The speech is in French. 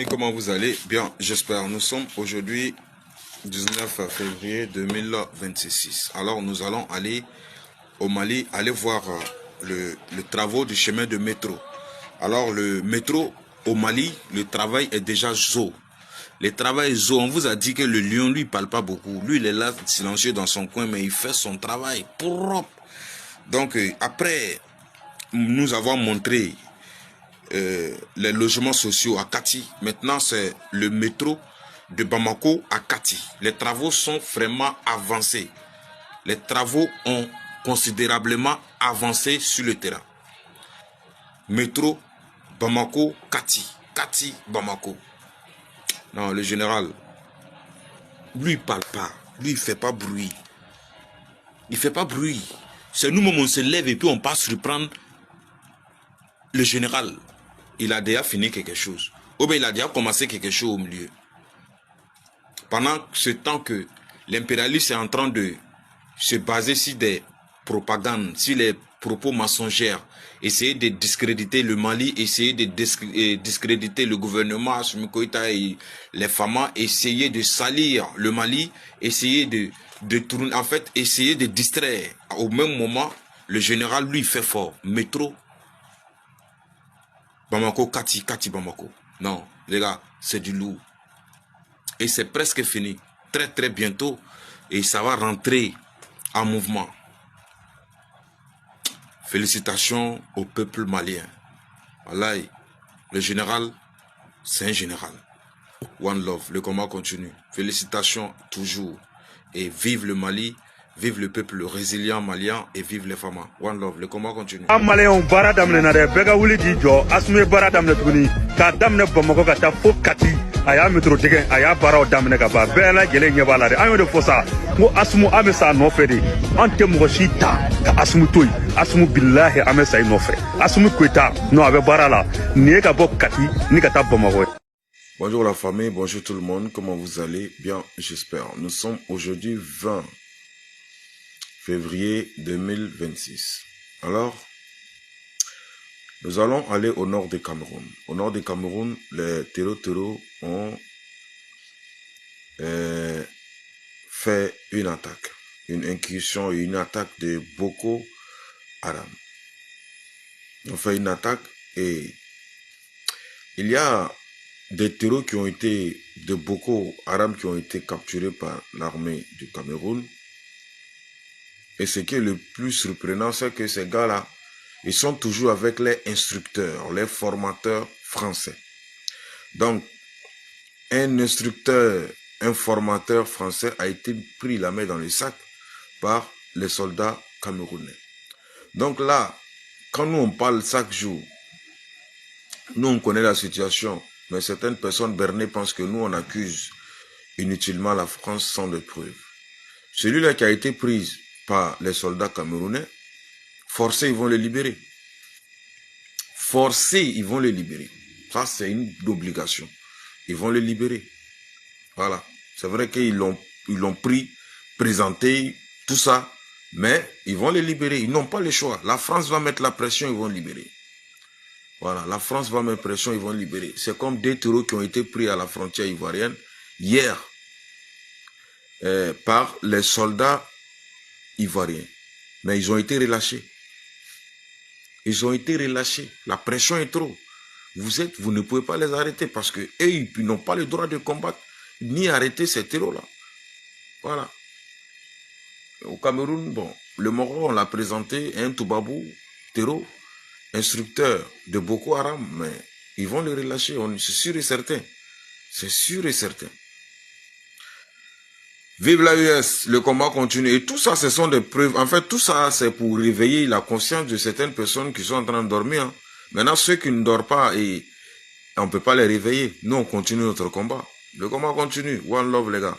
Et comment vous allez? Bien, j'espère. Nous sommes aujourd'hui 19 février 2026. Alors, nous allons aller au Mali, aller voir le travaux du chemin de métro. Alors, le métro au Mali, le travail est déjà zo. Le travail est zo. On vous a dit que le lion, lui, parle pas beaucoup. Lui, il est là, silencieux dans son coin, mais il fait son travail propre. Donc, après nous avons montré les logements sociaux à Kati. Maintenant, c'est le métro de Bamako à Kati. Les travaux sont vraiment avancés. Les travaux ont considérablement avancé sur le terrain. Métro Bamako Kati. Kati Bamako. Non, le général, lui, il parle pas. Lui, il fait pas bruit. Il fait pas bruit. C'est nous-mêmes, on se lève et puis on passe reprendre le général. Il a déjà fini quelque chose. Ou bien il a déjà commencé quelque chose au milieu. Pendant ce temps que l'impérialisme est en train de se baser sur des propagandes, sur les propos mensongers, essayer de discréditer le Mali, essayer de discréditer le gouvernement, Assimi Goïta et les Fama, essayer de salir le Mali, essayer de tourner, en fait, essayer de distraire. Au même moment, le général, lui, fait fort. Métro Bamako, Kati, Kati, Bamako. Non, les gars, c'est du lourd. Et c'est presque fini. Très, très bientôt. Et ça va rentrer en mouvement. Félicitations au peuple malien. Voilà, le général, c'est un général. One love, le combat continue. Félicitations toujours. Et vive le Mali. Vive le peuple résilient malien et vive les femmes. One love, le combat continue. Malien bara damne na de bega wuli di jo asme bara damne tuguni ka damne Bamako ka ta fo Kati aya metro degen aya bara damne ka ba bela gele nya bala de ayo de fosa mo asmu amesa no fe de ante mo shita ka asmu toy asmu billahi amesa no fe asmu kweta no ave bara la ni ka bo Kati ni ka ta Bamako. Bonjour la famille, bonjour tout le monde, comment vous allez? Bien, j'espère. Nous sommes aujourd'hui 20 février 2026. Alors, nous allons aller au nord du Cameroun. Au nord du Cameroun, les terreaux ont fait une attaque, une incursion et une attaque de Boko Haram. Ils ont fait une attaque et il y a des terreaux qui ont été, de Boko Haram qui ont été capturés par l'armée du Cameroun. Et ce qui est le plus surprenant, c'est que ces gars-là, ils sont toujours avec les instructeurs, les formateurs français. Donc, un instructeur, un formateur français a été pris la main dans le sac par les soldats camerounais. Donc là, quand nous on parle chaque jour, nous on connaît la situation, mais certaines personnes bernées pensent que nous on accuse inutilement la France sans de preuves. Celui-là qui a été pris par les soldats camerounais, forcés, ils vont les libérer. Forcés, ils vont les libérer. Ça, c'est une obligation. Ils vont les libérer. Voilà. C'est vrai qu'ils l'ont pris, présenté, tout ça, mais ils vont les libérer. Ils n'ont pas le choix. La France va mettre la pression, ils vont libérer. Voilà. La France va mettre la pression, ils vont libérer. C'est comme des terreaux qui ont été pris à la frontière ivoirienne hier par les soldats ivoiriens. Mais ils ont été relâchés. Ils ont été relâchés. La pression est trop. Vous ne pouvez pas les arrêter parce que eux, ils n'ont pas le droit de combattre ni arrêter ces terreaux-là. Voilà. Au Cameroun, bon, le Moro, on l'a présenté, un Toubabou, terreau, instructeur de Boko Haram, mais ils vont le relâcher, c'est sûr et certain. C'est sûr et certain. Vive la US, le combat continue. Et tout ça, ce sont des preuves. En fait, tout ça, c'est pour réveiller la conscience de certaines personnes qui sont en train de dormir. Maintenant, ceux qui ne dorment pas, et on ne peut pas les réveiller. Nous, on continue notre combat. Le combat continue. One love, les gars.